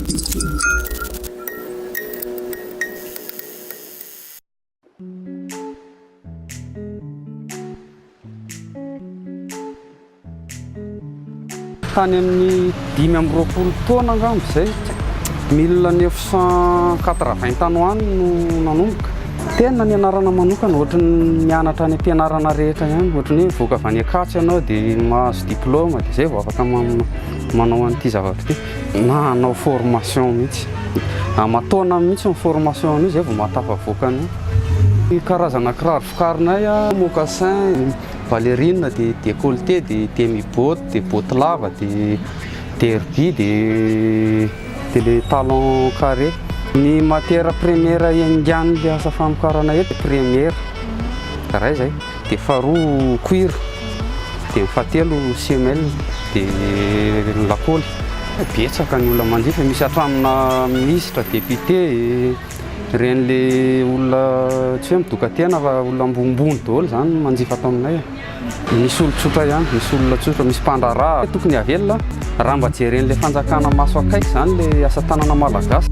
Tany amin'ny 5 taona angamba izay 1980 tanoany no nanomboka. Tena nianarana manokana ohatran'ny mianatra any am-pianarana rehetra ihany, ohatran'ny hoe voaka avy any Ankatso ianao dia mahazo diplôma dia izay vao afaka manao an'ity zavatra ity. Nanao formation mihitsy. Amataona mihitsy ny formation io izay vao mahatafavoaka ny karazana kiraro vokarinay mocassin, ballerine, dia décolleté, dia demi-botte, dia botte lava, dia derby, dia les talons carrés. Ny matière première indian'ny asa famokarana eto première raha izay, dia faharoa cuir, dia ny fahatelo semelle, dia lakoly. Betsaka ny olona manjifa, misy hatramina ministre, député, ren'le olona tsy hoe midoka tena fa olona ambonimbony daholo zany manjifa atao aminay. Misy olon-tsotra ihany, misy olona tsotra, misy mpandraraha tokony avelona raha mba jeren'le fanjakana maso akaiky zany le asa tanana malagasy.